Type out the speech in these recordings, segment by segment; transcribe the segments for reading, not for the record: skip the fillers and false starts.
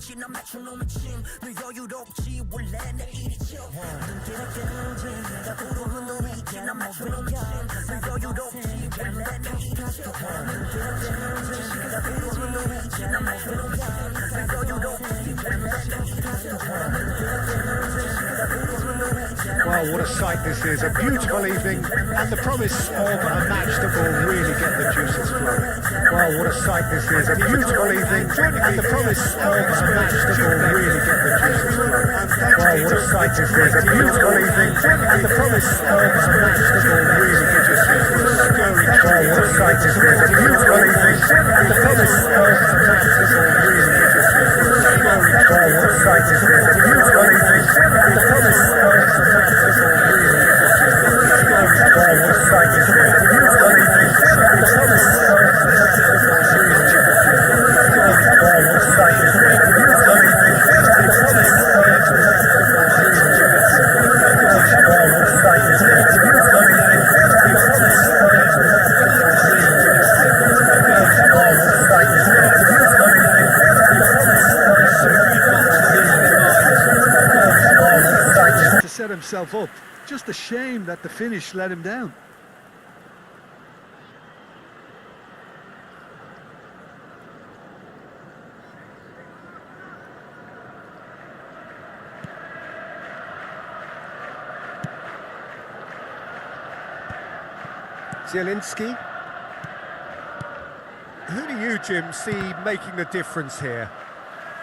지나 맞춰놓은 침 너 여유롭지 원래 내 일이죠 눈길에 견제 내가 부르는 너위 지나 맞춰놓은 침너 여유롭지 원래 내 일이죠 눈길에 견제 내가 부르는 너위 지나 맞춰놓은 침너 여유롭지 원래 내 일이죠 Well, what a sight this is. A beautiful evening and the promise of a match that will really get the juices flowing. Well, what a sight this is. A beautiful evening and the promise of a match that will really get the juices flowing. Well, what a sight this is. A beautiful evening and the promise of a match that will really get the juices flowing. Well, what a sight this is. A beautiful evening and the promise of a match that will really get the juices flowing. Well, what a sight this is. A beautiful evening and the promise of a match that will really get the juices flowing. Well, what a sight this is. A beautiful evening and the promise of a match that will really get the juices flowing. Well, what a sight this is. A beautiful evening and the promise of a match that will really get the juices flowing. Well, what a sight this is. A beautiful evening and the promise of a match that will really get the juices flowing. Well, what a sight this is. A beautiful evening and the promise of a match that will really get the juices flowing. To set himself up. Just a shame that the finish let him down. Zielinski. Who do you, Jim, see making the difference here?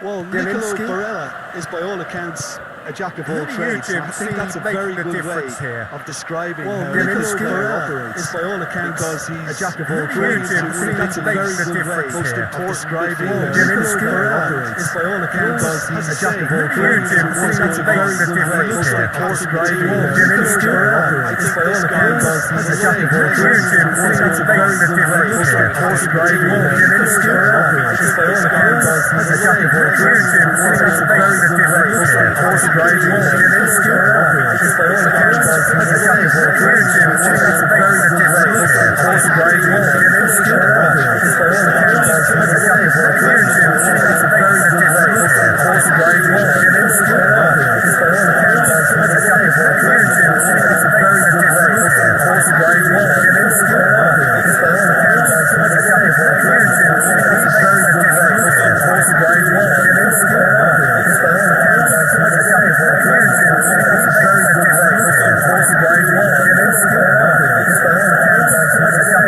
Well, Nicolo Barella is by all accounts a jack of all trades. I think that's a very good way of describing how Nicolo Barella operates. Is by all accounts because he's a jack of all trades. I think that's a very good way of describing how Nicolo Barella operates. Is by all accounts because he's a jack of all trades. I think that's a very good way of describing how Nicolo Barella operates. Is by all accounts because he's a jack of all trades. I think that's a very good way of describing how Nicolo Barella operates. Is by all accounts because he's a jack of all trades. I think that's a very good way of describing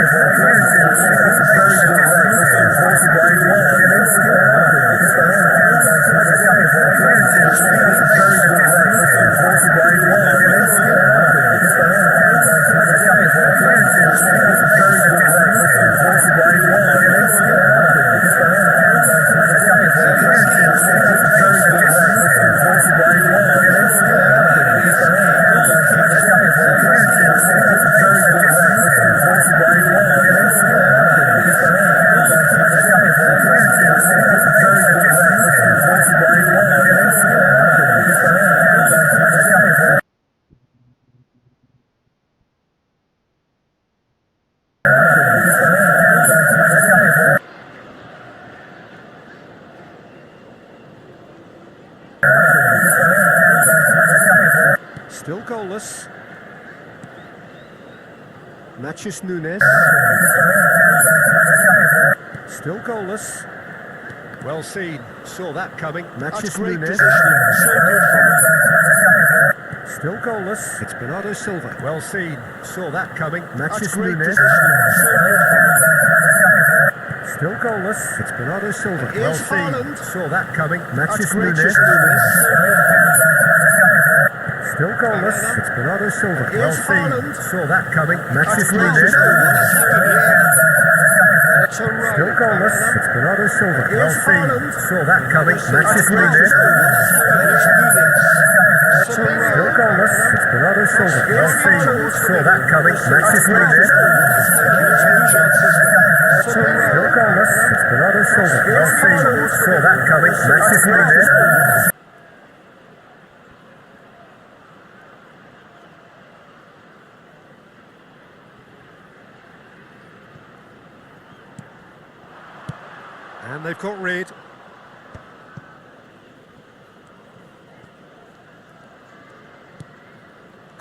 Still goalless. Matheus Nunes. Still goalless. Well seen. Saw that coming. Matheus Nunes. Still goalless. It's Bernardo Silva. Well seen. Saw that coming. Matheus Nunes. Still goalless. It's Bernardo Silva. Well seen. Saw that coming. Matheus Nunes. Still goalless. It's Bernardo Silva. Well seen. Saw that coming. Matheus Nunes. Still goalless. It's Bernardo Silva. Well seen. Saw that coming. Matheus Nunes. Still goalless. It's Bernardo Silva. Well seen. Saw that coming. Matheus Nunes. Still goalless. It's Bernardo Silva. Well seen. Saw that coming. Matheus Nunes. And they've got rid.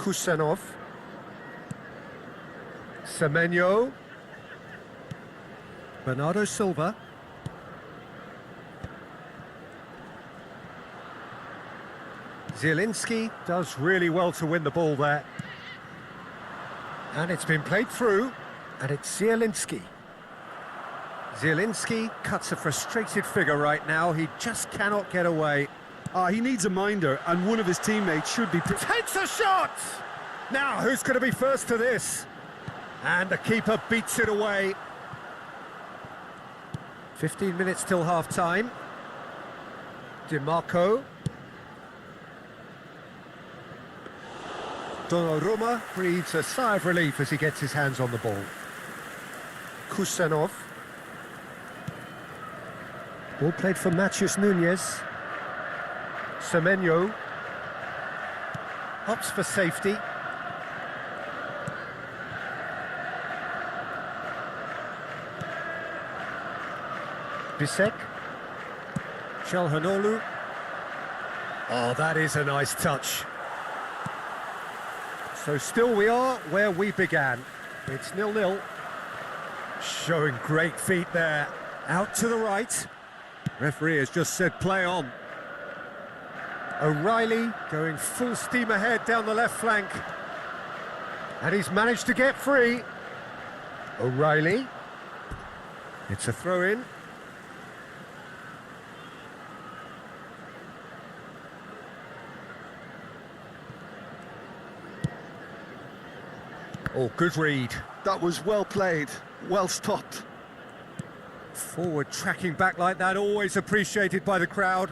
Kusanov. Semenyo. Bernardo Silva. Zielinski does really well to win the ball there. And it's been played through, and it's Zielinski. Zielinski cuts a frustrated figure right now. He just cannot get away. He needs a minder, and one of his teammates should be... Takes a shot! Now, who's going to be first to this? And the keeper beats it away. 15 minutes till half-time. DiMarco. Donnarumma breathes a sigh of relief as he gets his hands on the ball. Kusanov. Ball played for Matheus Nunes. Semenyo. Hops for safety. Bisek. Çalhanoğlu. Oh, that is a nice touch. So still we are where we began. It's 0-0. Showing great feet there. Out to the right. Referee has just said play on. O'Reilly going full steam ahead down the left flank. And he's managed to get free. O'Reilly. It's a throw-in. Oh, good read. That was well played, well stopped. Forward tracking back like that, always appreciated by the crowd.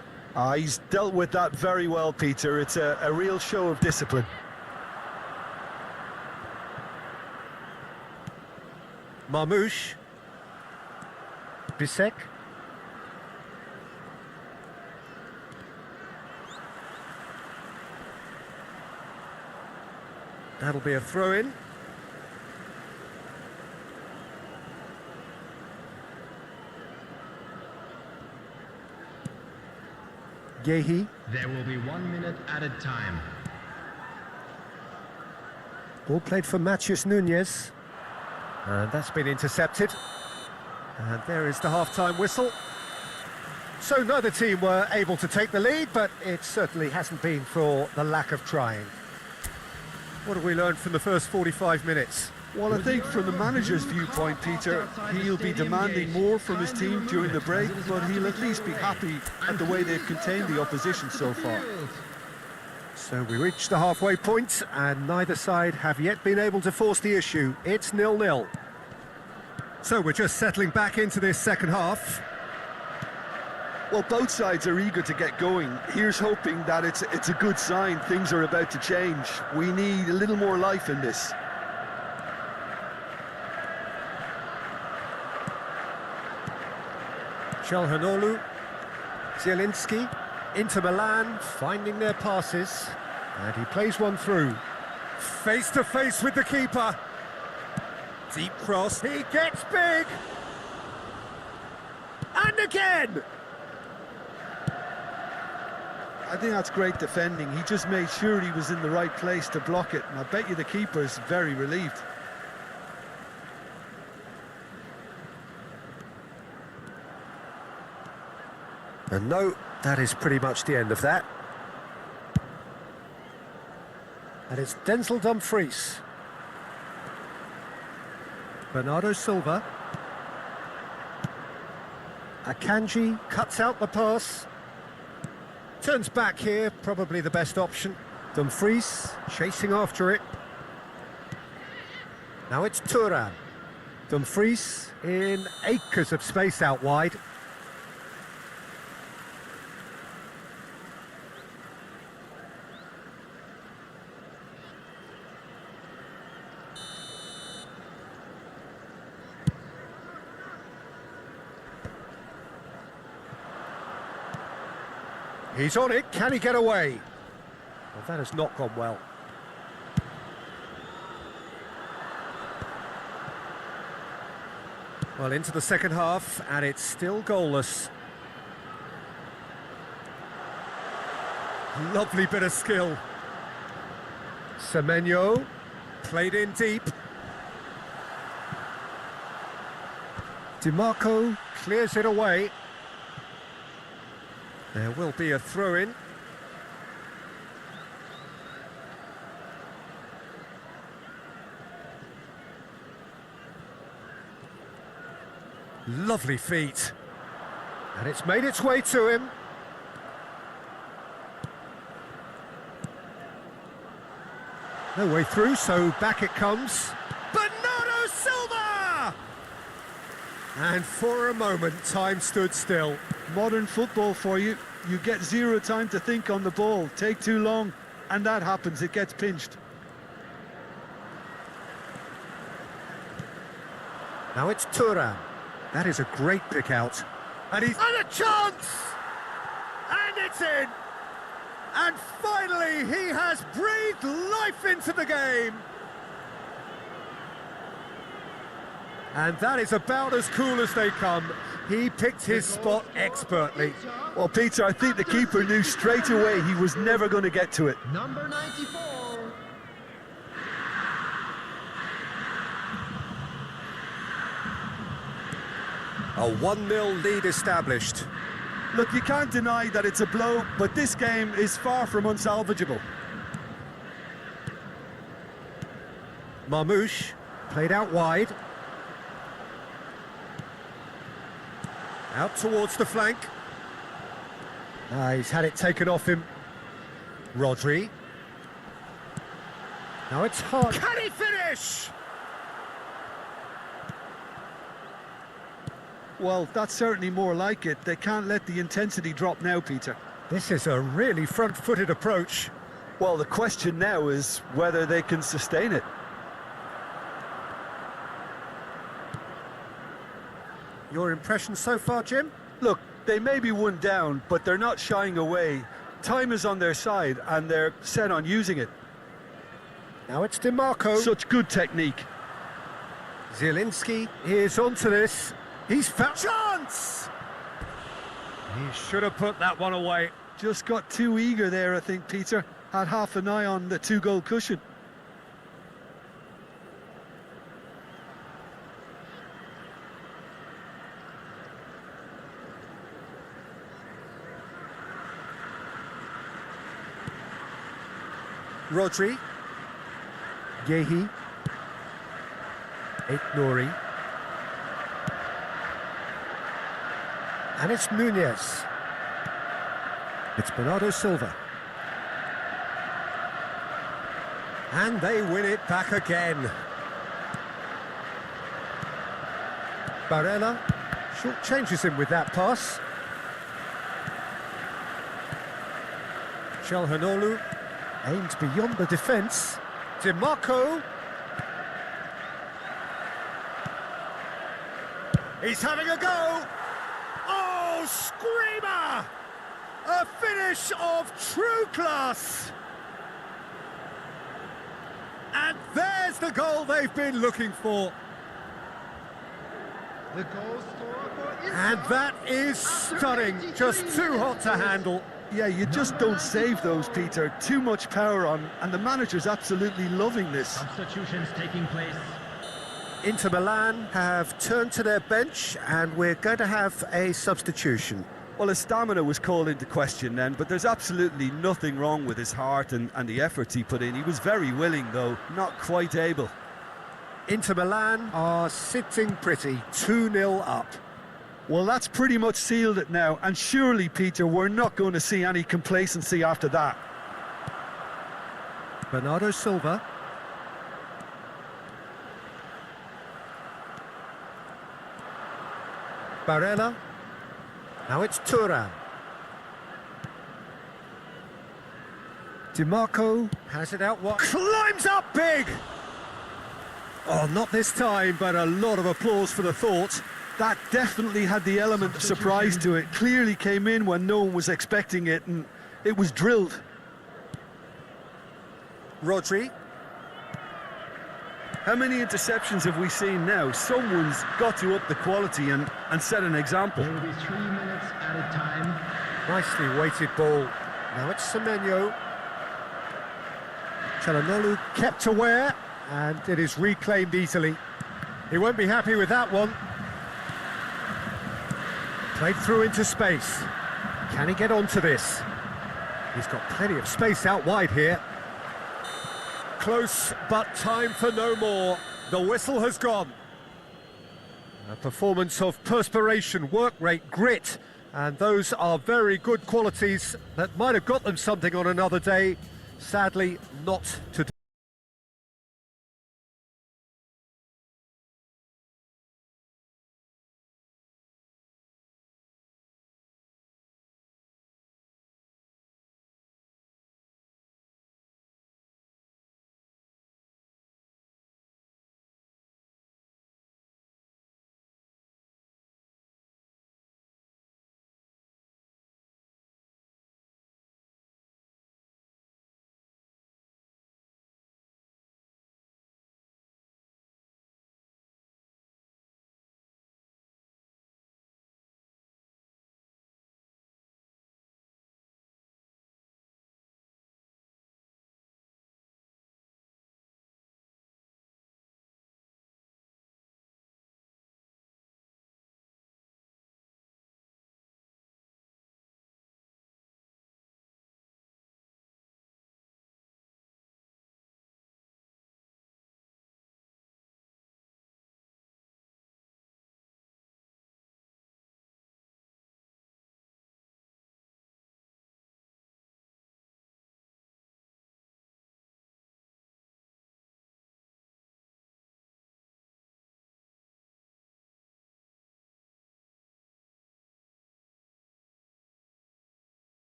He's dealt with that very well, Peter. It's a real show of discipline. Marmoush. Bisek. That'll be a throw-in. Yehi. There will be 1 minute added time. Ball played for Matheus Nunes. And that's been intercepted. And there is the half-time whistle. So neither team were able to take the lead, but it certainly hasn't been for the lack of trying. What have we learned from the first 45 minutes? Well, I think from the manager's viewpoint, Peter, he'll be demanding more from his team during the break, but he'll at least be happy at the way they've contained the opposition so far. So we reached the halfway point, and neither side have yet been able to force the issue. It's 0-0. So we're just settling back into this second half. Well, both sides are eager to get going. Here's hoping that it's a good sign. Things are about to change. We need a little more life in this. Çalhanoğlu. Zielinski. Inter Milan finding their passes. And he plays one through. Face to face with the keeper. Deep cross. He gets big. And again. I think that's great defending. He just made sure he was in the right place to block it. And I bet you the keeper's very relieved. And no, that is pretty much the end of that. And it's Denzel Dumfries. Bernardo Silva. Akanji cuts out the pass. Turns back here, probably the best option. Dumfries chasing after it. Now it's Thuram. Dumfries in acres of space out wide. He's on it, can he get away? Well, that has not gone well. Well, into the second half, and it's still goalless. Lovely bit of skill. Semenyo, played in deep. DiMarco clears it away. There will be a throw-in. Lovely feet. And it's made its way to him. No way through, so back it comes. Bernardo Silva! And for a moment, time stood still. Modern football for you. You get zero time to think on the ball. Take too long, and that happens. It gets pinched. Now it's Thuram. That is a great pick out. And he's had a chance! And it's in! And finally, he has breathed life into the game! And that is about as cool as they come. He picked his spot expertly. Well, Peter, I think the keeper knew straight away he was never going to get to it. Number 94. A 1-0 lead established. Look, you can't deny that it's a blow, but this game is far from unsalvageable. Marmoush played out wide. Out towards the flank. He's had it taken off him. Rodri. Now it's hard. Can he finish? Well, that's certainly more like it. They can't let the intensity drop now, Peter. This is a really front-footed approach. Well, the question now is whether they can sustain it. Your impression so far, Jim? Look, they may be one down, but they're not shying away. Time is on their side, and they're set on using it. Now it's DiMarco. Such good technique. Zielinski is onto this. He's found chance! He should have put that one away. Just got too eager there, I think, Peter. Had half an eye on the two-goal cushion. Rodri. Yehi. Nouri. And it's Nunez. It's Bernardo Silva. And they win it back again. Barella short changes him with that pass. Calhanoglu aimed beyond the defence. DiMarco. He's having a go. Oh, screamer! A finish of true class. And there's the goal they've been looking for. The goal scorer for Israel. And that is stunning. Just too hot to handle. Yeah, you just don't save those, Peter. Too much power on, and the manager's absolutely loving this. Substitutions taking place. Inter Milan have turned to their bench, and we're going to have a substitution. Well, his stamina was called into question then, but there's absolutely nothing wrong with his heart and the efforts he put in. He was very willing, though, not quite able. Inter Milan are sitting pretty, 2-0 up. Well, that's pretty much sealed it now, and surely, Peter, we're not going to see any complacency after that. Bernardo Silva. Barella. Now it's Thuram. DiMarco has it out wide. Climbs up big! Oh, not this time, but a lot of applause for the thought. That definitely had the element of surprise to it. Clearly came in when no one was expecting it, and it was drilled. Rodri. How many interceptions have we seen now? Someone's got to up the quality and set an example. There will be 3 minutes added time. Nicely weighted ball. Now it's Semenyo. Çalhanoğlu kept aware, and it is reclaimed easily. He won't be happy with that one. Played through into space. Can he get onto this? He's got plenty of space out wide here. Close, but time for no more. The whistle has gone. A performance of perspiration, work rate, grit, and those are very good qualities that might have got them something on another day. Sadly, not today.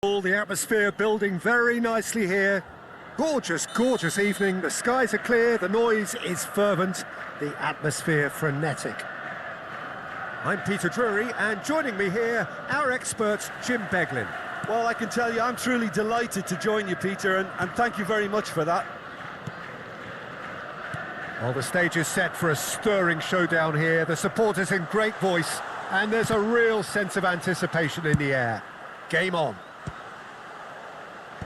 The atmosphere building very nicely here. Gorgeous, gorgeous evening. The skies are clear, the noise is fervent, the atmosphere frenetic. I'm Peter Drury, and joining me here, our expert, Jim Beglin. Well, I can tell you, I'm truly delighted to join you, Peter, and thank you very much for that. Well, the stage is set for a stirring showdown here. The supporters in great voice, and there's a real sense of anticipation in the air. Game on.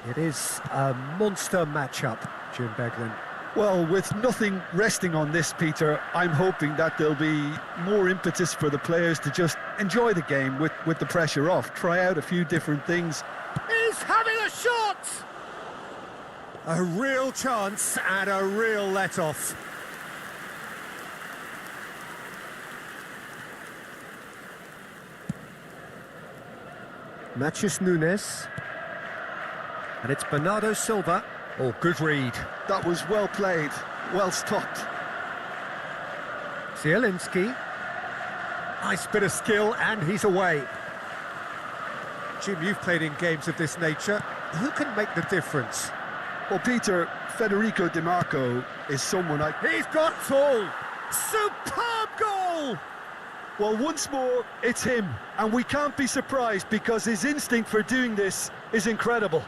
It is a monster matchup, Jim Beglin. Well, with nothing resting on this, Peter, I'm hoping that there'll be more impetus for the players to just enjoy the game with the pressure off, try out a few different things. He's having a shot! A real chance and a real let-off. Matheus Nunes. And it's Bernardo Silva. Oh, good read. That was well played, well stopped. Zielinski. Nice bit of skill, and he's away. Jim, you've played in games of this nature. Who can make the difference? Well, Peter, Federico Di Marco is someone He's got full! Superb goal! Well, once more, it's him. And we can't be surprised because his instinct for doing this is incredible.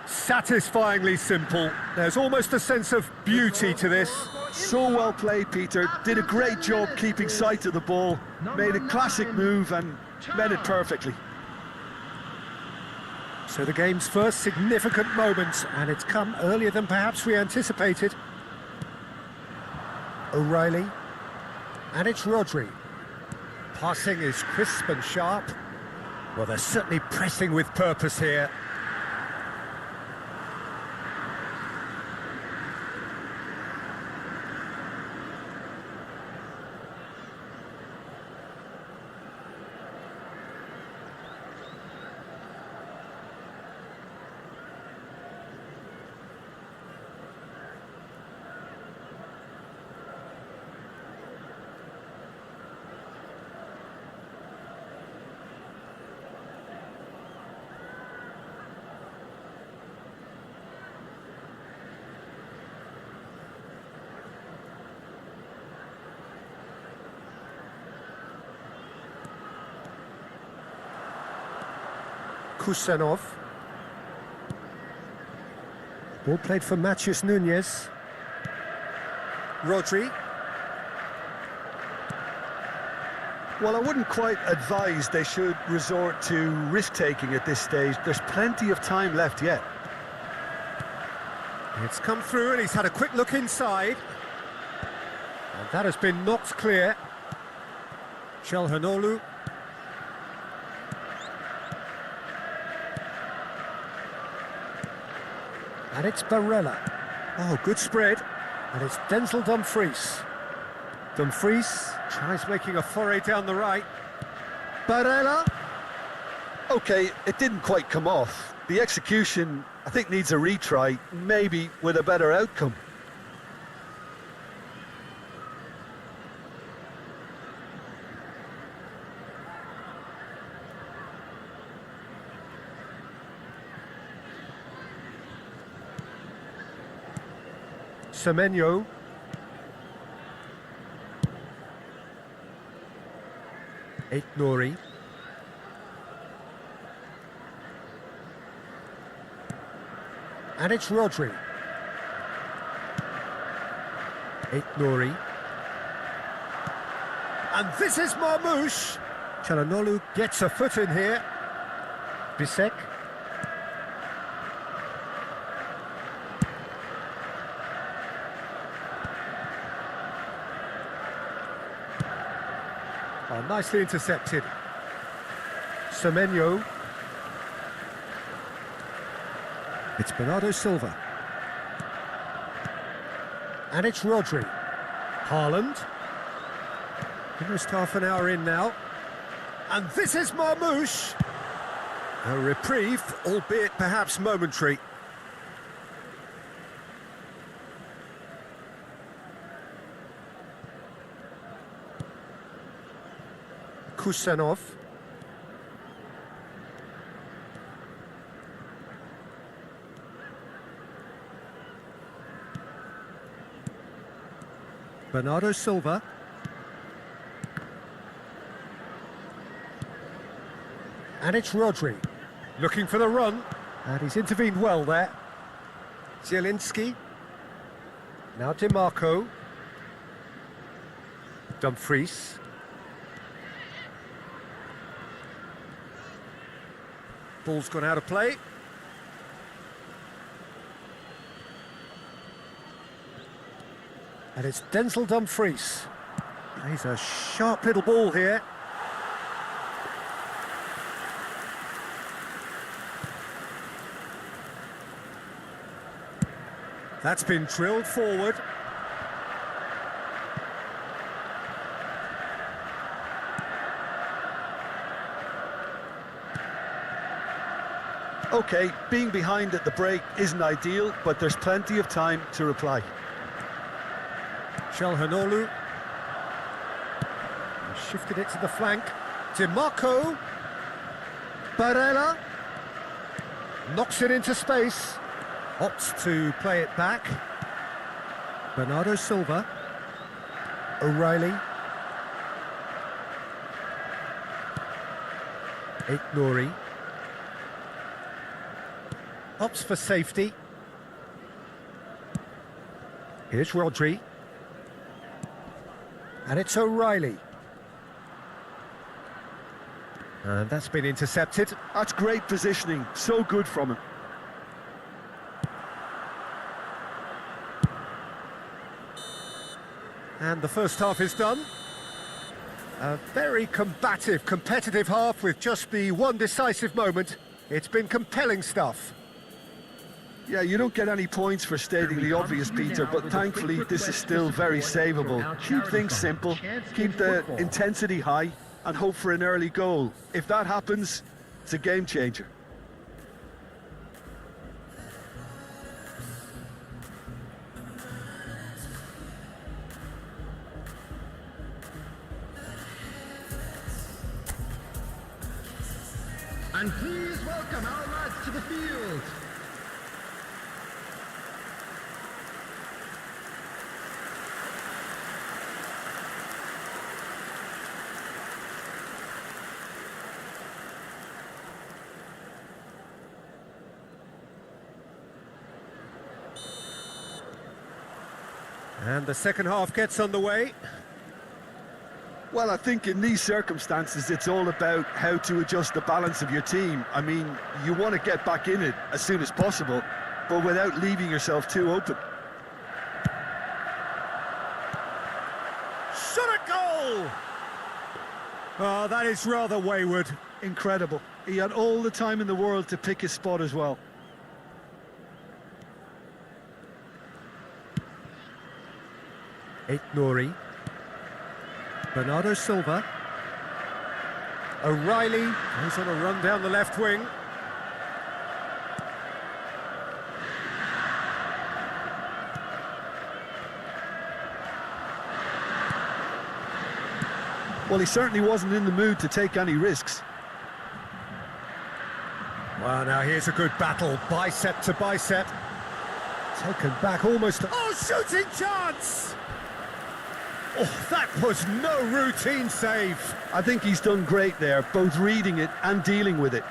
Satisfyingly simple. There's almost a sense of beauty to this. So well played, Peter. Did a great job keeping sight of the ball. Made a classic move and met it perfectly. So the game's first significant moment, and it's come earlier than perhaps we anticipated. O'Reilly. And it's Rodri. Passing is crisp and sharp. Well, they're certainly pressing with purpose here. Kusanov. Ball played for Matheus Nunes. Rodri. Well, I wouldn't quite advise they should resort to risk-taking at this stage. There's plenty of time left yet. It's come through and he's had a quick look inside. And that has been knocked clear. Çalhanoğlu. And it's Barella. Oh, good spread. And it's Denzel Dumfries. Dumfries tries making a foray down the right. Barella. Okay, it didn't quite come off. The execution, I think, needs a retry, maybe with a better outcome. Semenyo. Aït-Nouri. And it's Rodri. Aït-Nouri. And this is Marmoush. Çalhanoğlu gets a foot in here. Bisek. Oh, nicely intercepted. Semenyo. It's Bernardo Silva. And it's Rodri. Haaland. Almost half an hour in now. And this is Marmoush. A reprieve, albeit perhaps momentary. Kusanov. Bernardo Silva. And it's Rodri. Looking for the run. And he's intervened well there. Zielinski. Now DiMarco. Dumfries. Ball's gone out of play. And it's Denzel Dumfries. Plays a sharp little ball here. That's been drilled forward. Okay, being behind at the break isn't ideal, but there's plenty of time to reply. Çalhanoğlu. Shifted it to the flank. DiMarco. Barella. Knocks it into space. Opts to play it back. Bernardo Silva. O'Reilly. Aït-Nouri. Opts for safety. Here's Rodri. And it's O'Reilly. And that's been intercepted. That's great positioning, so good from him. And the first half is done. A very combative, competitive half with just the one decisive moment. It's been compelling stuff. Yeah, you don't get any points for stating the obvious, Peter, but thankfully this is still very savable. Keep things simple, keep the intensity high, and hope for an early goal. If that happens, it's a game changer. And please welcome our lads to the field. And the second half gets underway. Well, I think in these circumstances, it's all about how to adjust the balance of your team. I mean, you want to get back in it as soon as possible, but without leaving yourself too open. Shot a goal! Oh, that is rather wayward. Incredible. He had all the time in the world to pick his spot as well. Nouri. Bernardo Silva. O'Reilly goes on a run down the left wing. Well, he certainly wasn't in the mood to take any risks. Well, now here's a good battle, bicep to bicep. Taken back almost. Oh, shooting chance! Oh, that was no routine save. I think he's done great there, both reading it and dealing with it.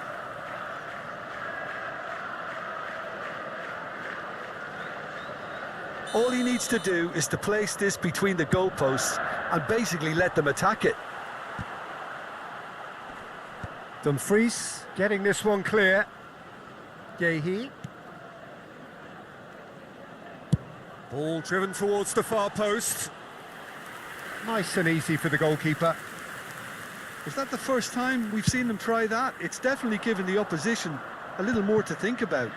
All he needs to do is to place this between the goalposts and basically let them attack it. Dumfries getting this one clear. Guéhi. Ball driven towards the far post. Nice and easy for the goalkeeper. Is that the first time we've seen them try that? It's definitely given the opposition a little more to think about.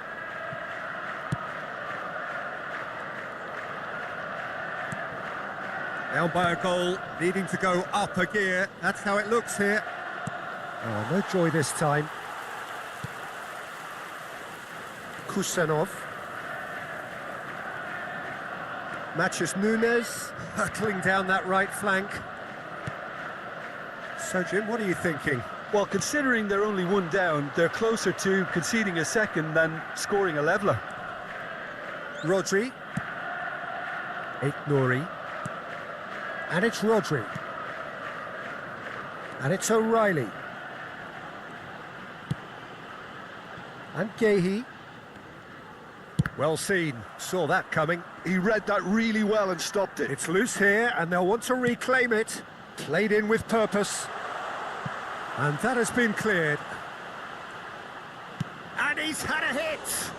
Down by a goal, needing to go up a gear. That's how it looks here. Oh, no joy this time. Kusanov. Matheus Nunes hurtling down that right flank. So, Jim, what are you thinking? Well, considering they're only one down, they're closer to conceding a second than scoring a leveller. Rodri. Nouri. And it's Rodri. And it's O'Reilly. And Guéhi. Well seen, saw that coming. He read that really well and stopped it. It's loose here and they'll want to reclaim it. Played in with purpose. And that has been cleared. And he's had a hit.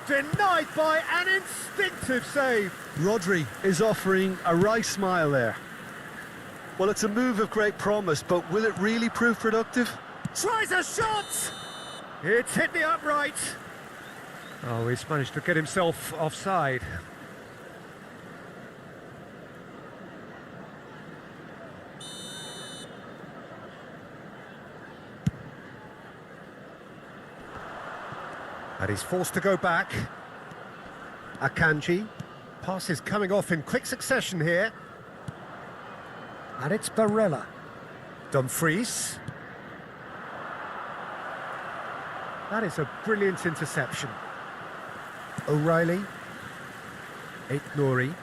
Denied by an instinctive save. Rodri is offering a wry smile there. Well, it's a move of great promise, but will it really prove productive? Tries a shot! It's hit the upright. Oh, he's managed to get himself offside. And he's forced to go back. Akanji. Pass is coming off in quick succession here. And it's Barella. Dumfries. That is a brilliant interception. O'Reilly. Nouri.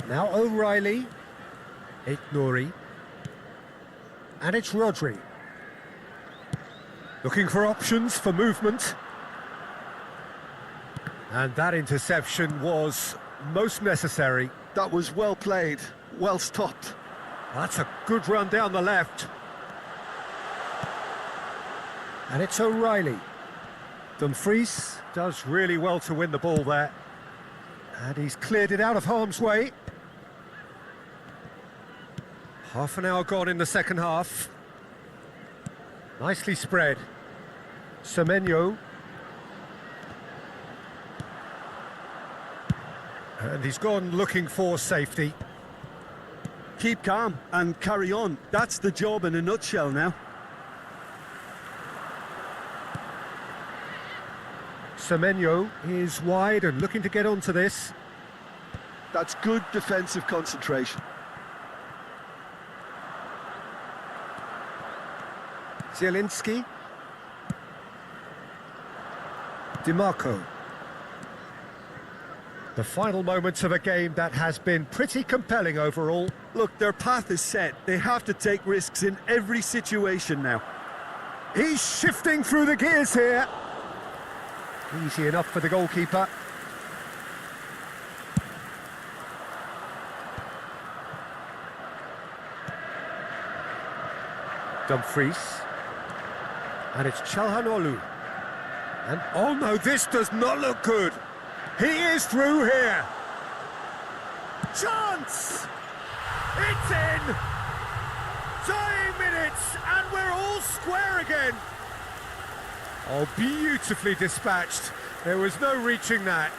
Now O'Reilly. Nouri. And it's Rodri. Looking for options for movement. And that interception was most necessary. That was well played, well stopped. That's a good run down the left. And it's O'Reilly. Dumfries does really well to win the ball there. And he's cleared it out of harm's way. Half an hour gone in the second half. Nicely spread. Semenyo. And he's gone looking for safety. Keep calm and carry on. That's the job in a nutshell now. Semenyo is wide and looking to get onto this. That's good defensive concentration. Zielinski. DiMarco. The final moments of a game that has been pretty compelling overall. Look, their path is set. They have to take risks in every situation now. He's shifting through the gears here. Easy enough for the goalkeeper. Dumfries. And it's Çalhanoğlu. And oh no, this does not look good. He is through here. Chance! It's in! Dying minutes, and we're all square again. Oh, beautifully dispatched. There was no reaching that.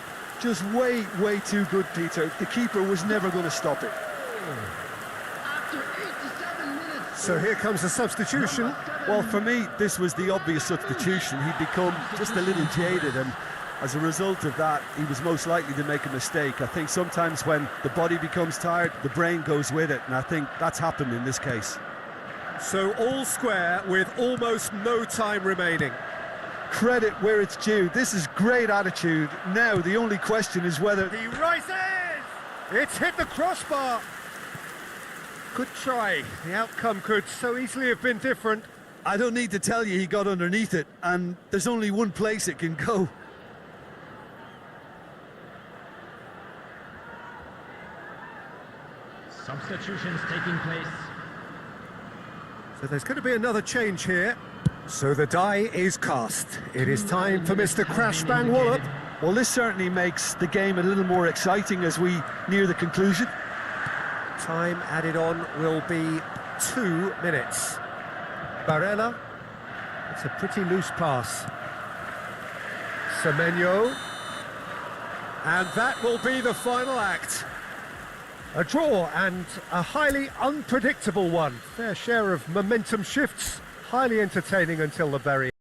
Just way too good, Peter. The keeper was never going to stop it. After 87 minutes. So here comes the substitution. Well, for me, this was the obvious substitution. He'd become just a little jaded, and as a result of that, he was most likely to make a mistake. I think sometimes when the body becomes tired, the brain goes with it, and I think that's happened in this case. So all square with almost no time remaining. Credit where it's due. This is great attitude. Now, the only question is whether... He rises! It's hit the crossbar. Good try. The outcome could so easily have been different. I don't need to tell you he got underneath it, and there's only one place it can go. Substitutions taking place. So there's going to be another change here. So the die is cast. It is time for Mr. Crash Bang Wallop. Well, this certainly makes the game a little more exciting as we near the conclusion. Time added on will be 2 minutes. Barella. It's a pretty loose pass. Semenyo. And that will be the final act. A draw and a highly unpredictable one. Fair share of momentum shifts. Highly entertaining until the very end.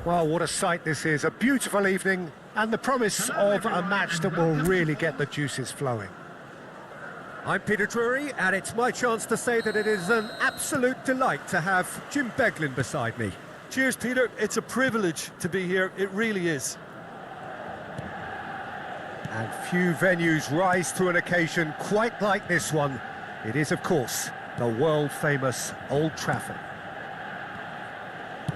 Well, what a sight this is. A beautiful evening and the promise of a match that will really get the juices flowing. I'm Peter Drury, and it's my chance to say that it is an absolute delight to have Jim Beglin beside me. Cheers, Peter. It's a privilege to be here. It really is. And few venues rise to an occasion quite like this one. It is, of course, the world-famous Old Trafford.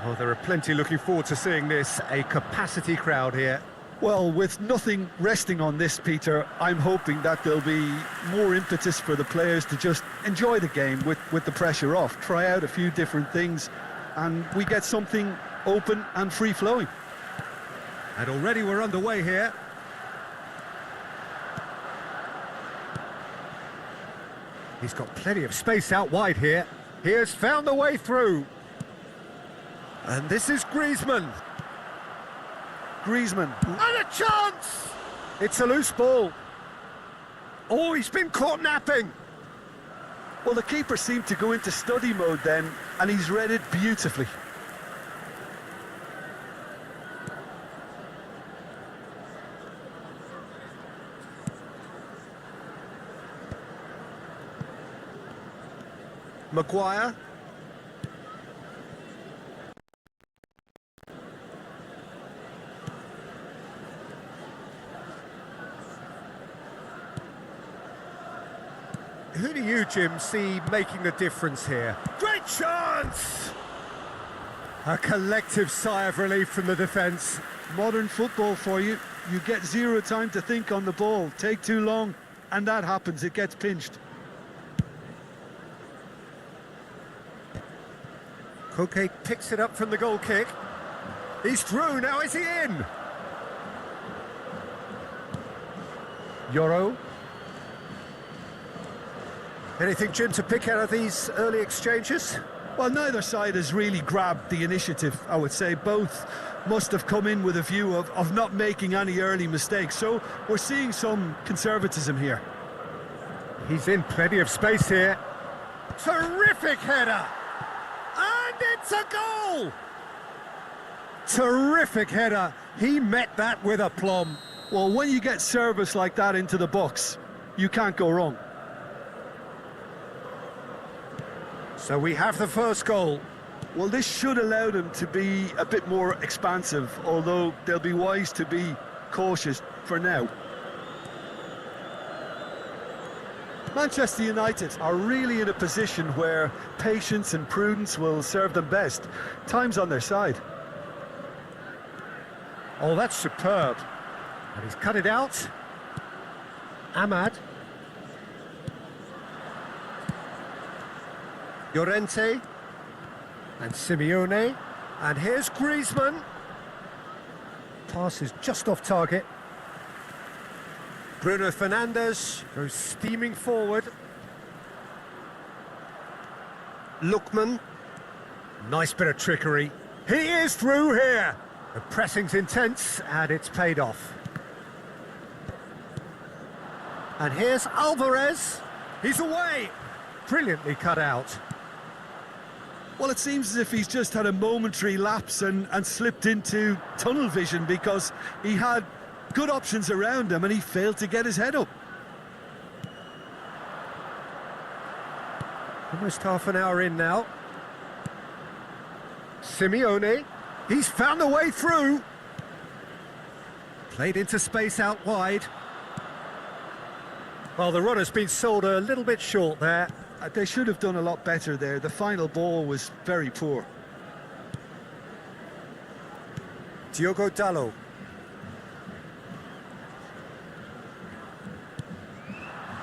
Oh, there are plenty looking forward to seeing this. A capacity crowd here. Well, with nothing resting on this, Peter, I'm hoping that there'll be more impetus for the players to just enjoy the game with the pressure off, try out a few different things, and we get something open and free-flowing. And already we're underway here. He's got plenty of space out wide here. He has found the way through. And this is Griezmann. Griezmann. And a chance! It's a loose ball. Oh, he's been caught napping. Well, the keeper seemed to go into study mode then, and he's read it beautifully. Maguire. Who do you, Jim, see making the difference here? Great chance! A collective sigh of relief from the defence. Modern football for you. You get zero time to think on the ball. Take too long, and that happens. It gets pinched. Koke picks it up from the goal kick. He's through, now is he in? Yoro. Anything, Jim, to pick out of these early exchanges? Well, neither side has really grabbed the initiative, I would say. Both must have come in with a view of not making any early mistakes. So we're seeing some conservatism here. He's in plenty of space here. Terrific header! And it's a goal! Terrific header. He met that with aplomb. Well, when you get service like that into the box, you can't go wrong. So we have the first goal. Well, this should allow them to be a bit more expansive, although they'll be wise to be cautious for now. Manchester United are really in a position where patience and prudence will serve them best. Time's on their side. Oh, that's superb. And he's cut it out. Ahmad. Llorente. And Simeone. And here's Griezmann. Pass is just off target. Bruno Fernandes goes steaming forward. Lookman. Nice bit of trickery. He is through here. The pressing's intense and it's paid off. And here's Alvarez. He's away. Brilliantly cut out. Well, it seems as if he's just had a momentary lapse and slipped into tunnel vision, because he had good options around him and he failed to get his head up. Almost half an hour in now. Simeone. He's found a way through. Played into space out wide. Well, the runner's been sold a little bit short there. They should have done a lot better there. The final ball was very poor. Diogo Dalot.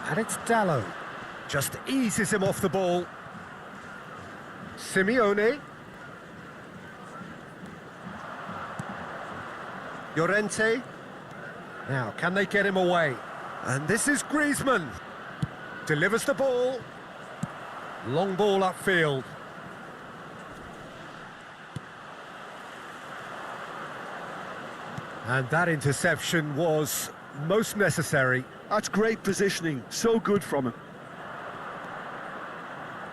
And it's Dalot. Just eases him off the ball. Simeone. Llorente. Now, can they get him away? And this is Griezmann. Delivers the ball. Long ball upfield. And that interception was most necessary. That's great positioning. So good from him.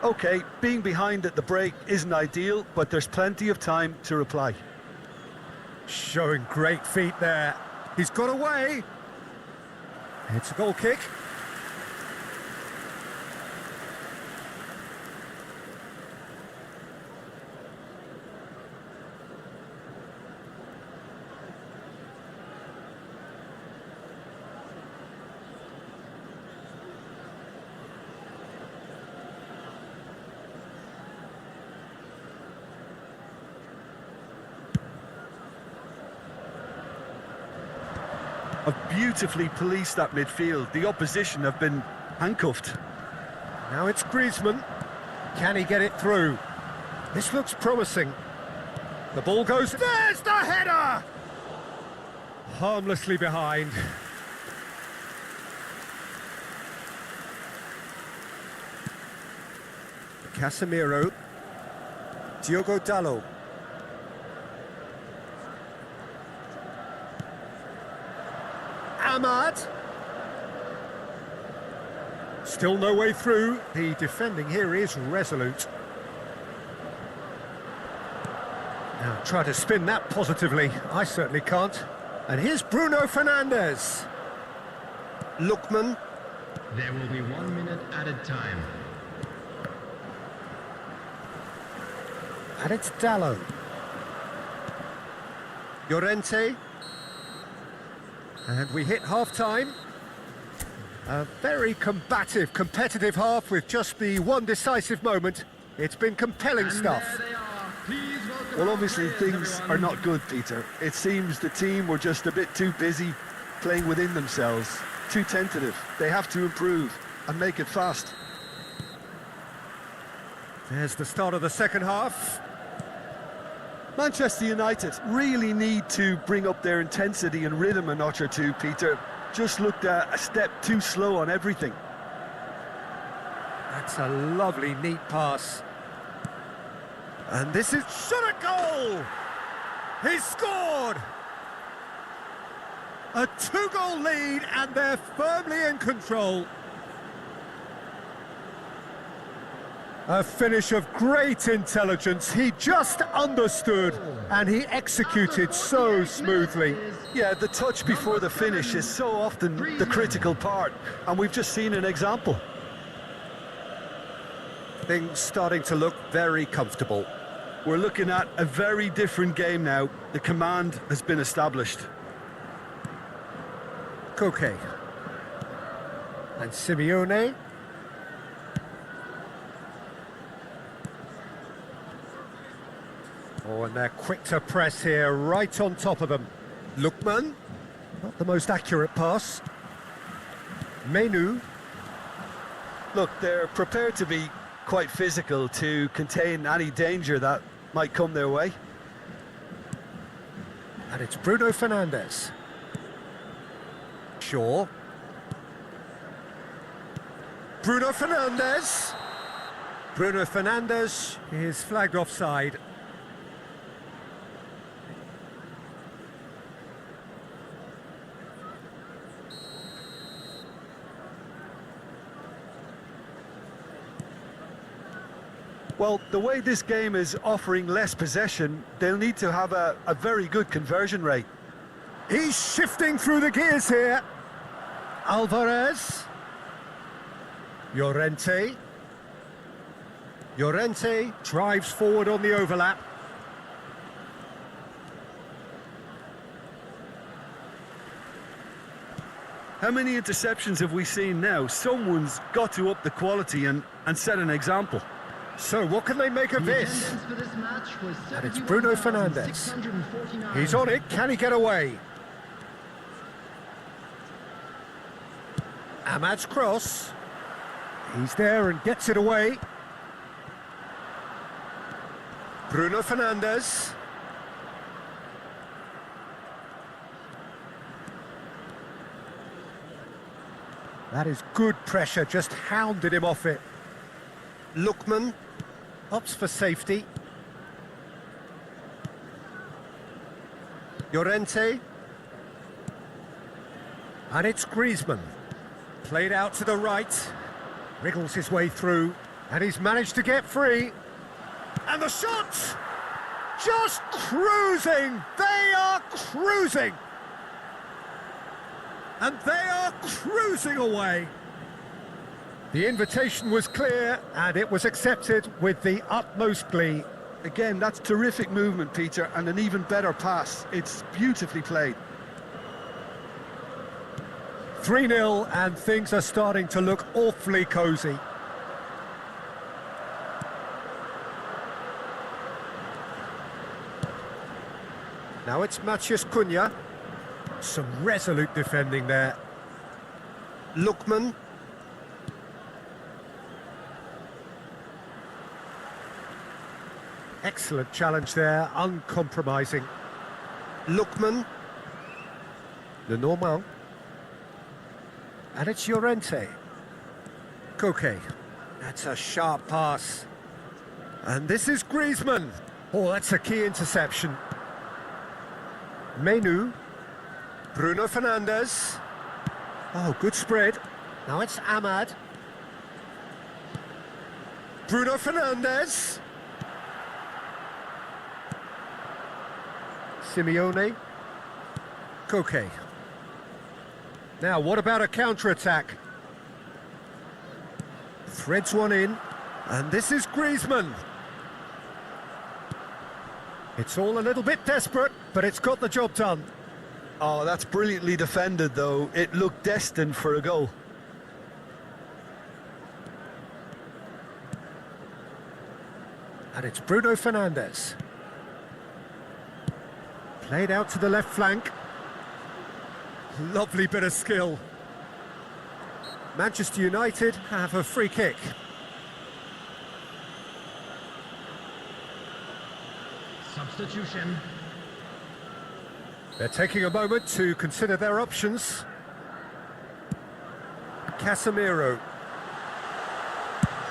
OK, being behind at the break isn't ideal, but there's plenty of time to reply. Showing great feet there. He's got away. It's a goal kick. have beautifully policed that midfield. The opposition have been handcuffed. Now it's Griezmann. Can he get it through? This looks promising. The ball goes... There's the header! Harmlessly behind. Casemiro. Diogo Dalot. Ahmad. Still no way through. The defending here is resolute. Now try to spin that positively. I certainly can't. And here's Bruno Fernandes. Lookman. There will be 1 minute added time. And it's Dalot. Llorente. And we hit half-time. A very combative, competitive half with just the one decisive moment. It's been compelling stuff. There they are. Please welcome Well, our obviously players, things everyone. are not good, Peter. It seems the team were just a bit too busy playing within themselves, too tentative. They have to improve and make it fast. There's the start of the second half. Manchester United really need to bring up their intensity and rhythm a notch or two, Peter. Just looked a step too slow on everything. That's a lovely, neat pass. And this is... Shot a goal! He's scored! A 2-goal lead, and they're firmly in control. A finish of great intelligence. He just understood, and he executed so smoothly. Yeah, the touch before the finish is so often the critical part, and we've just seen an example. Things starting to look very comfortable. We're looking at a very different game now. The command has been established. Koke. And Simeone. Oh, and they're quick to press here, right on top of them. Lookman. Not the most accurate pass. Menu. Look, they're prepared to be quite physical to contain any danger that might come their way. And it's Bruno Fernandes. Shaw. Bruno Fernandes. Bruno Fernandes is flagged offside. Well, the way this game is offering less possession, they'll need to have a very good conversion rate. He's shifting through the gears here. Alvarez. Llorente. Llorente drives forward on the overlap. How many interceptions have we seen now? Someone's got to up the quality and set an example. So what can they make of The this? attendance for this match was And it's Bruno Fernandes. 71,649. He's on it. Can he get away? Ahmad's cross. He's there and gets it away. Bruno Fernandes. That is good pressure, just hounded him off it. Lookman opts for safety. Llorente. And it's Griezmann. Played out to the right. Wriggles his way through. And he's managed to get free. And the shot! Just cruising! They are cruising! And they are cruising away. The invitation was clear, and it was accepted with the utmost glee. Again, that's terrific movement, Peter, and an even better pass. It's beautifully played. 3-0, and things are starting to look awfully cosy. Now it's Matheus Cunha. Some resolute defending there. Lookman. Excellent challenge there, uncompromising. Lookman. Lenormand. And it's Llorente. Koke. That's a sharp pass. And this is Griezmann. Oh, that's a key interception. Menu. Bruno Fernandes. Oh, good spread. Now it's Ahmad. Bruno Fernandes. Simeone. Koke. Now, what about a counter-attack? Threads one in. And this is Griezmann. It's all a little bit desperate, but it's got the job done. Oh, that's brilliantly defended, though. It looked destined for a goal. And it's Bruno Fernandes. Played out to the left flank. Lovely bit of skill. Manchester United have a free kick. Substitution. They're taking a moment to consider their options. Casemiro.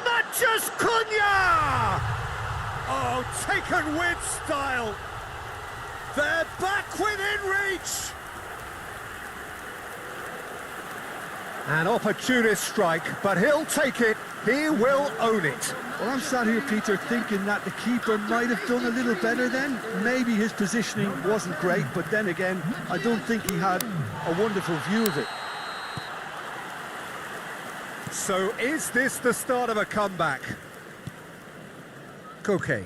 Mathias Cunha! Oh, taken with style. They're back within reach. An opportunist strike, but he'll take it. He will own it. Well, I'm sat here, Peter, thinking that the keeper might have done a little better then. Maybe his positioning wasn't great, but then again, I don't think he had a wonderful view of it. So is this the start of a comeback? Koke.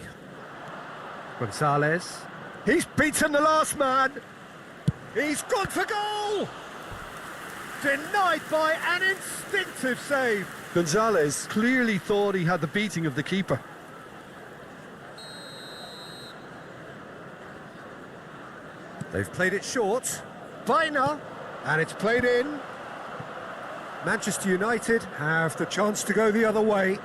Gonzalez. He's beaten the last man. He's gone for goal. Denied by an instinctive save. Gonzalez clearly thought he had the beating of the keeper. They've played it short. Baina. And it's played in. Manchester United have the chance to go the other way.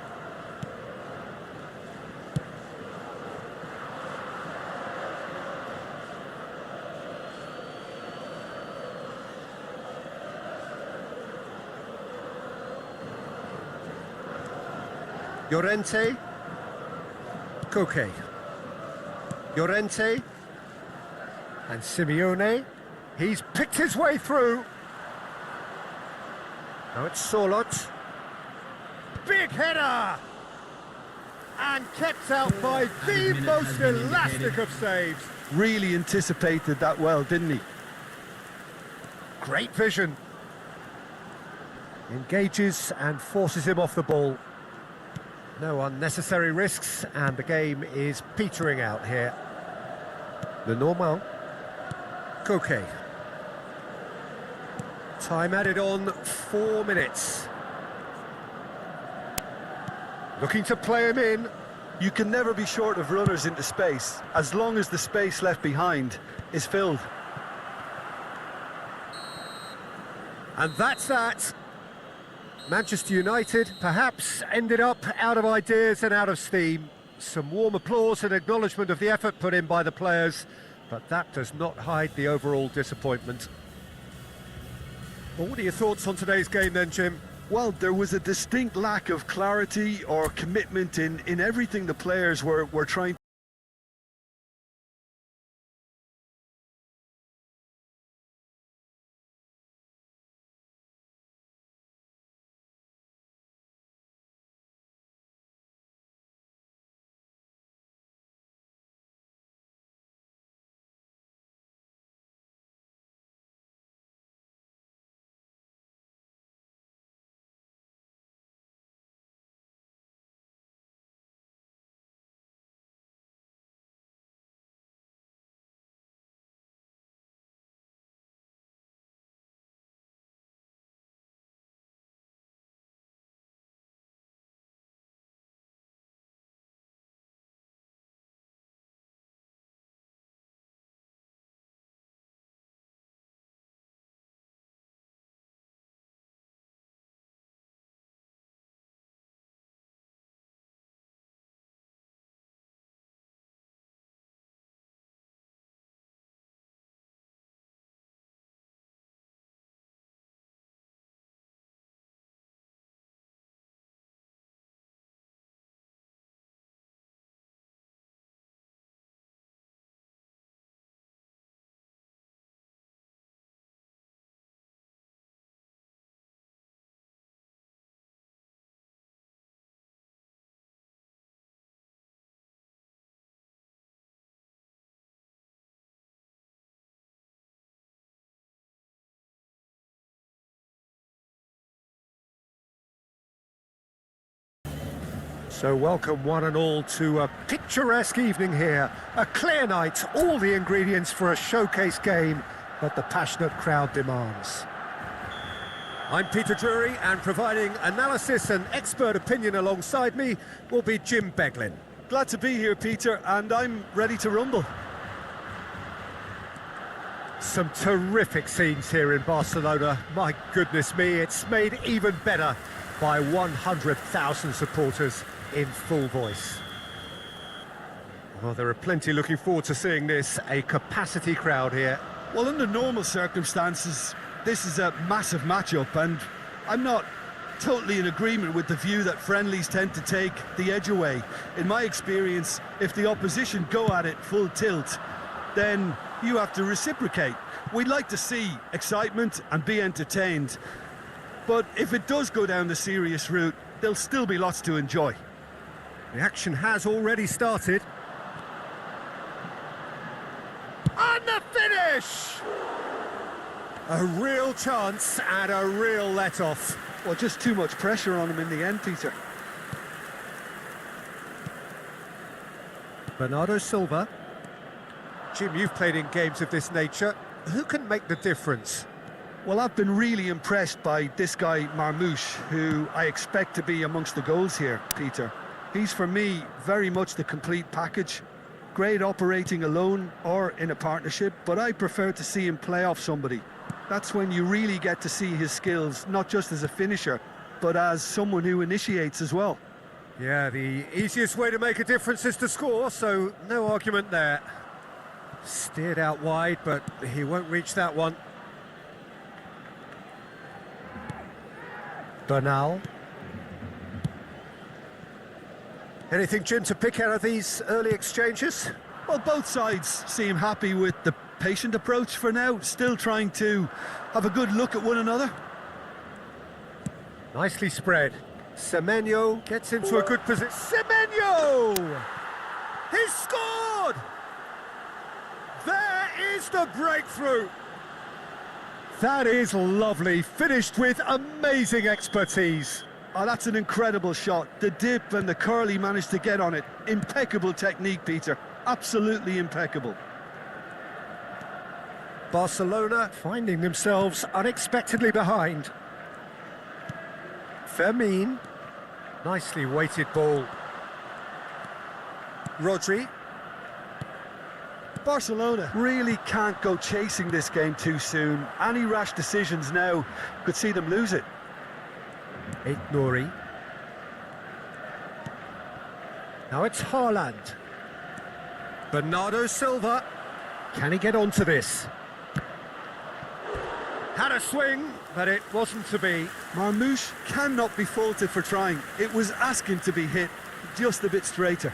Llorente. Koke. Llorente. And Simeone. He's picked his way through. Now it's Sorloth. Big header! And kept out by the most elastic of saves. Really anticipated that well, didn't he? Great vision. Engages and forces him off the ball. No unnecessary risks, and the game is petering out here. Lenormand. Koke. Time added on, 4 minutes. Looking to play him in. You can never be short of runners into space, as long as the space left behind is filled. And that's that. Manchester United perhaps ended up out of ideas and out of steam. Some warm applause and acknowledgement of the effort put in by the players, but that does not hide the overall disappointment. Well, what are your thoughts on today's game then, Jim? Well, there was a distinct lack of clarity or commitment in everything the players were trying So welcome one and all to a picturesque evening here. A clear night, all the ingredients for a showcase game that the passionate crowd demands. I'm Peter Drury, and providing analysis and expert opinion alongside me will be Jim Beglin. Glad to be here, Peter, and I'm ready to rumble. Some terrific scenes here in Barcelona. My goodness me, it's made even better by 100,000 supporters in full voice. Well, there are plenty looking forward to seeing this. A capacity crowd here. Well, under normal circumstances, this is a massive matchup, and I'm not totally in agreement with the view that friendlies tend to take the edge away. In my experience, if the opposition go at it full tilt, then you have to reciprocate. We'd like to see excitement and be entertained, but if it does go down the serious route, there'll still be lots to enjoy. The action has already started. And the finish! A real chance and a real let-off. Well, just too much pressure on him in the end, Peter. Bernardo Silva. Jim, you've played in games of this nature. Who can make the difference? Well, I've been really impressed by this guy, Marmoush, who I expect to be amongst the goals here, Peter. He's, for me, very much the complete package. Great operating alone or in a partnership, but I prefer to see him play off somebody. That's when you really get to see his skills, not just as a finisher, but as someone who initiates as well. Yeah, the easiest way to make a difference is to score, so no argument there. Steered out wide, but he won't reach that one. Bernal. Anything, Jim, to pick out of these early exchanges? Well, both sides seem happy with the patient approach for now, still trying to have a good look at one another. Nicely spread. Semenyo gets into a good position. Semenyo! He's scored! There is the breakthrough. That is lovely, finished with amazing expertise. Oh, that's an incredible shot. The dip and the curl he managed to get on it. Impeccable technique, Peter. Absolutely impeccable. Barcelona finding themselves unexpectedly behind. Fermin. Nicely weighted ball. Rodri. Barcelona really can't go chasing this game too soon. Any rash decisions now could see them lose it. Nouri. Now it's Haaland. Bernardo Silva. Can he get onto this? Had a swing, but it wasn't to be. Marmoush cannot be faulted for trying. It was asking to be hit just a bit straighter.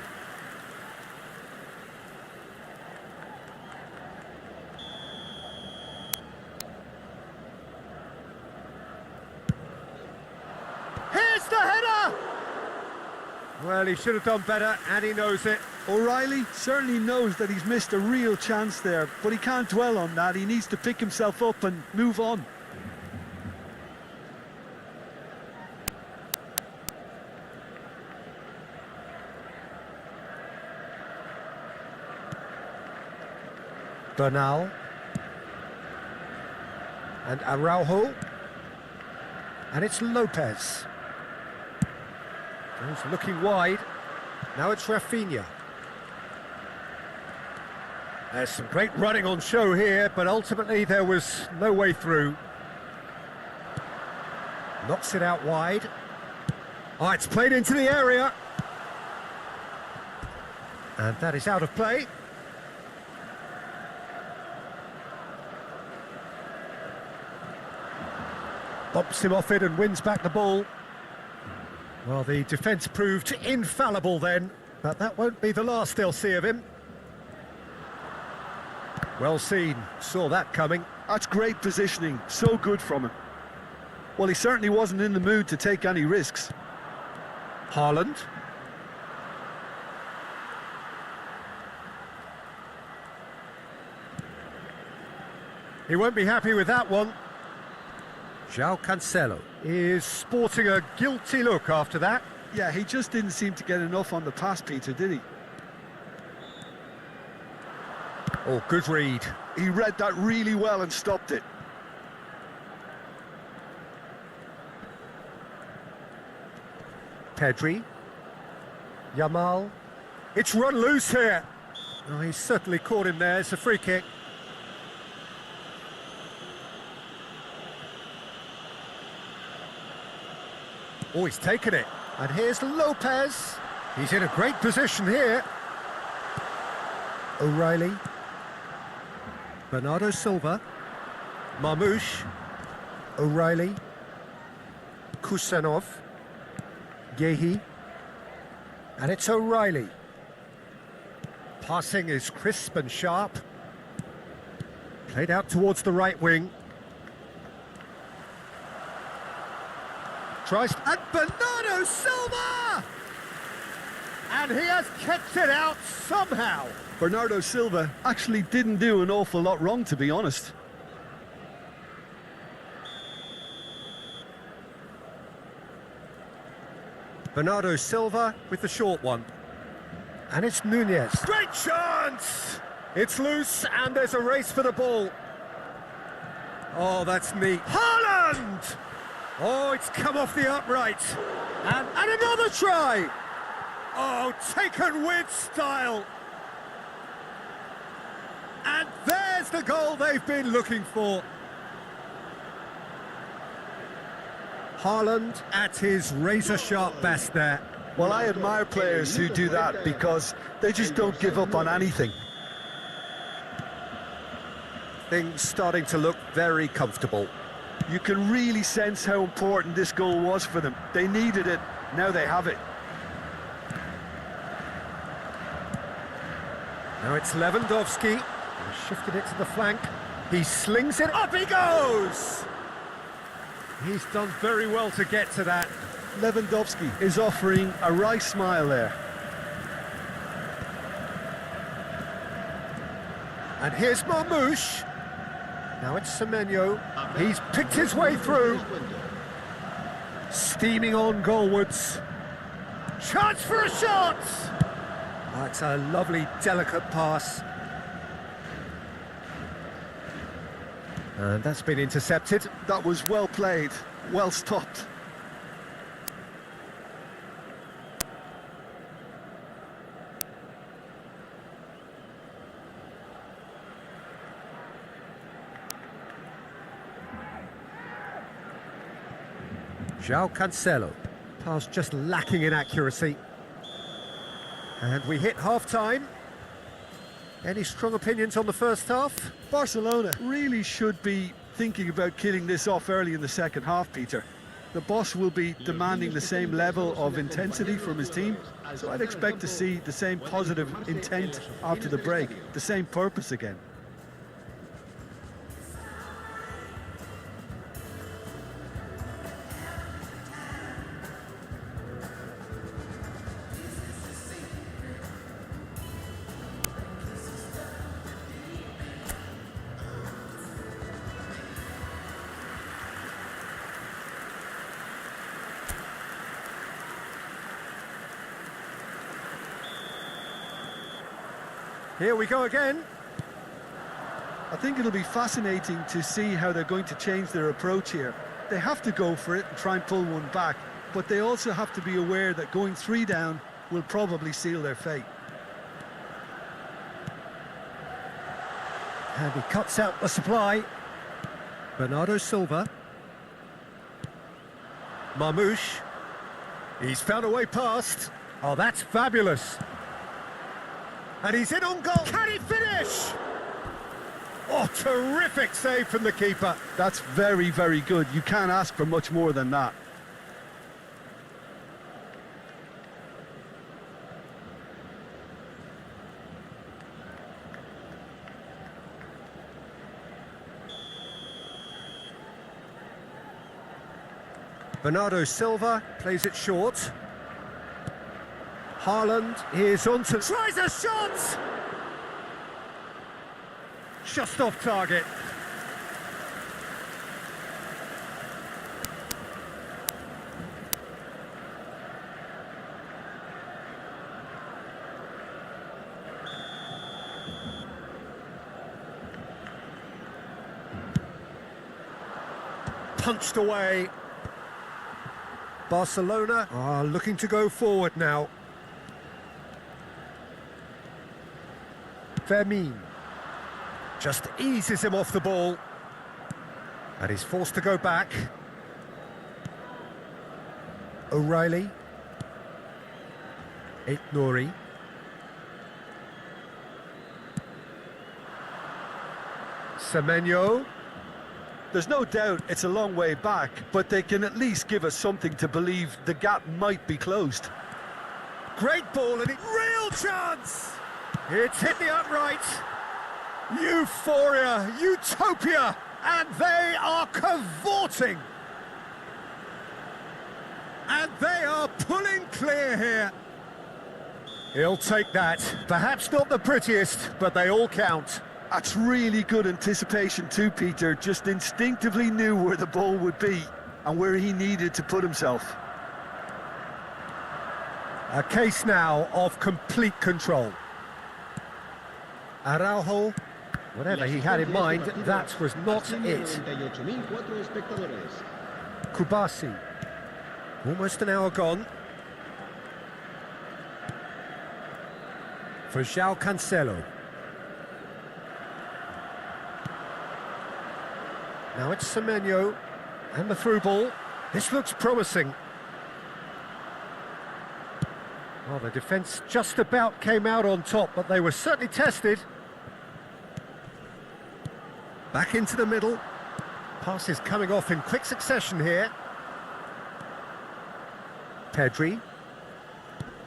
Here's the header! Well, he should have done better, and he knows it. O'Reilly certainly knows that he's missed a real chance there, but he can't dwell on that. He needs to pick himself up and move on. Bernal. And Araujo. And it's Lopez. He's looking wide. Now it's Rafinha. There's some great running on show here, but ultimately there was no way through. Knocks it out wide. Oh, it's played into the area. And that is out of play. Bumps him off it and wins back the ball. Well, the defence proved infallible then, but that won't be the last they'll see of him. Well seen, saw that coming. That's great positioning, so good from him. Well, he certainly wasn't in the mood to take any risks. Haaland. He won't be happy with that one. João Cancelo is sporting a guilty look after that. Yeah, he just didn't seem to get enough on the pass, Peter, did he? Oh, good read. He read that really well and stopped it. Pedri. Yamal. It's run loose here. Oh, he's certainly caught him there. It's a free kick. Oh, he's taken it. And here's Lopez. He's in a great position here. O'Reilly. Bernardo Silva. Marmoush. O'Reilly. Kusanov. Gehi. And it's O'Reilly. Passing is crisp and sharp. Played out towards the right wing. Tries, and Bernardo Silva! And he has kept it out somehow. Bernardo Silva actually didn't do an awful lot wrong, to be honest. Bernardo Silva with the short one. And it's Nunez. Great chance! It's loose and there's a race for the ball. Oh, that's neat. Haaland! Oh, it's come off the upright. And another try! Oh, taken with style. And there's the goal they've been looking for. Haaland at his razor-sharp best there. Well, I admire players who do that because they just don't give up on anything. Things starting to look very comfortable. You can really sense how important this goal was for them. They needed it, now they have it. Now it's Lewandowski. He's shifted it to the flank. He slings it, up he goes! He's done very well to get to that. Lewandowski is offering a right smile there. And here's Marmoush. Now it's Semenyo. He's picked his way through. Steaming on goalwards. Chance for a shot! That's a lovely, delicate pass. And that's been intercepted. That was well played, well stopped. João Cancelo. Pass just lacking in accuracy. And we hit half-time. Any strong opinions on the first half? Barcelona really should be thinking about killing this off early in the second half, Peter. The boss will be demanding the same level of intensity from his team, so I'd expect to see the same positive intent after the break, the same purpose again. Here we go again. I think it'll be fascinating to see how they're going to change their approach here. They have to go for it and try and pull one back, but they also have to be aware that going 3 down will probably seal their fate. And he cuts out the supply. Bernardo Silva. Marmoush. He's found a way past. Oh, that's fabulous. And he's in on goal. Can he finish? Oh, terrific save from the keeper. That's very, very good. You can't ask for much more than that. Bernardo Silva plays it short. Haaland is on to... Tries a shot! Just off target. punched away. Barcelona are looking to go forward now. Fermin just eases him off the ball. And he's forced to go back. O'Reilly. Aït-Nouri. Semenyo. There's no doubt it's a long way back, but they can at least give us something to believe the gap might be closed. Great ball and real chance! It's hit the upright. Euphoria, utopia, and they are cavorting. And they are pulling clear here. He'll take that. Perhaps not the prettiest, but they all count. That's really good anticipation too, Peter. Just instinctively knew where the ball would be and where he needed to put himself. A case now of complete control. Araujo, whatever he had in mind, that was not it. Kubasi, almost an hour gone. For João Cancelo. Now it's Semenyo, and the through ball. This looks promising. Well, the defence just about came out on top, but they were certainly tested. Back into the middle. Passes coming off in quick succession here. Pedri.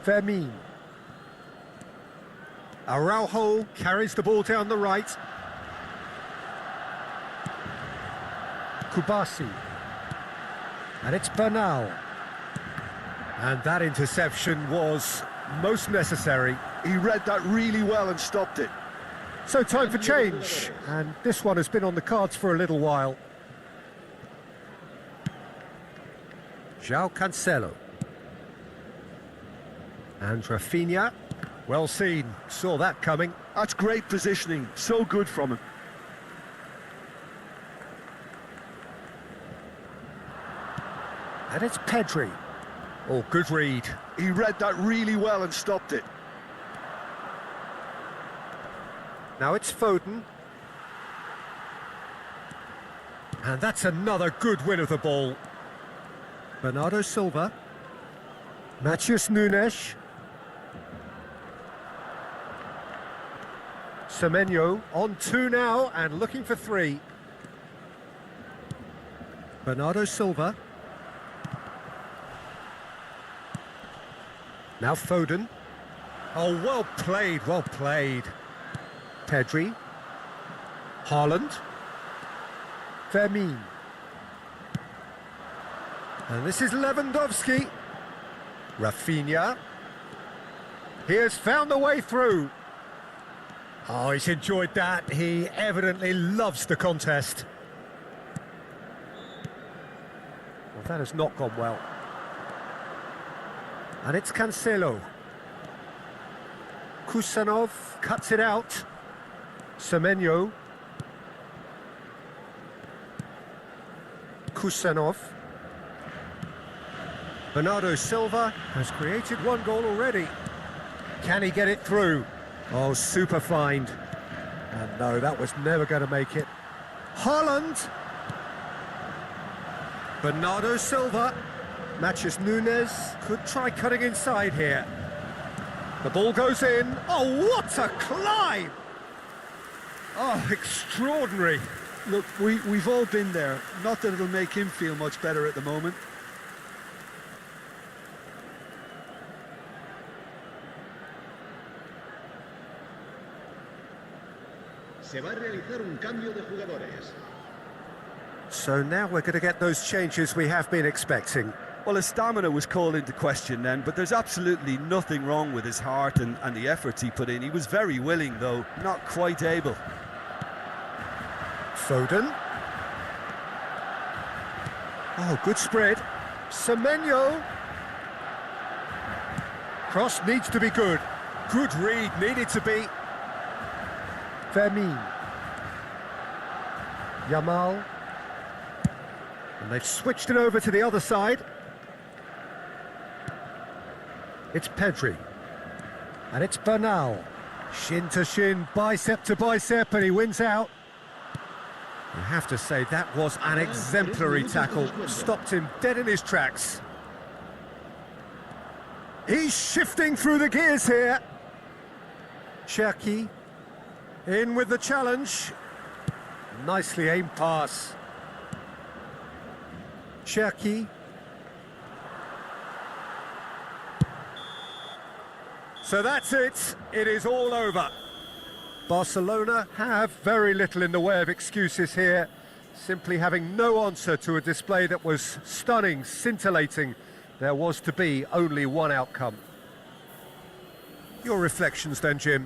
Fermin. Araujo carries the ball down the right. Kubasi. And it's Bernal. And that interception was most necessary. He read that really well and stopped it. So time for change, and this one has been on the cards for a little while. João Cancelo. And Rafinha. Well seen, saw that coming. That's great positioning, so good from him. And it's Pedri. Oh, good read. He read that really well and stopped it. Now it's Foden. And that's another good win of the ball. Bernardo Silva. Matheus Nunes. Semenyo on 2 now and looking for 3. Bernardo Silva. Now Foden. Oh, well played, well played. Pedri. Haaland. Fermin. And this is Lewandowski. Rafinha. He has found the way through. Oh, he's enjoyed that. He evidently loves the contest. Well, that has not gone well. And it's Cancelo. Kusanov cuts it out. Semenyo. Kusanov. Bernardo Silva has created 1 goal already. Can he get it through? Oh, super find. And no, that was never going to make it. Haaland. Bernardo Silva. Matheus Nunes could try cutting inside here. The ball goes in. Oh, what a climb! Oh, extraordinary. Look, we've all been there. Not that it'll make him feel much better at the moment. Se va a realizar un cambio de jugadores. So now we're going to get those changes we have been expecting. Well, his stamina was called into question then, but there's absolutely nothing wrong with his heart and the efforts he put in. He was very willing, though, not quite able. Foden. Oh, good spread. Semenyo. Cross needs to be good. Good read, needed to be. Fermin. Yamal. And they've switched it over to the other side. It's Pedri. And it's Bernal. Shin to shin, bicep to bicep, and he wins out. You have to say that was an exemplary tackle. Stopped him dead in his tracks. He's shifting through the gears here. Cherki in with the challenge. Nicely aimed pass. Cherki. So that's it. It is all over. Barcelona have very little in the way of excuses here, simply having no answer to a display that was stunning, scintillating. There was to be only one outcome. Your reflections then, Jim?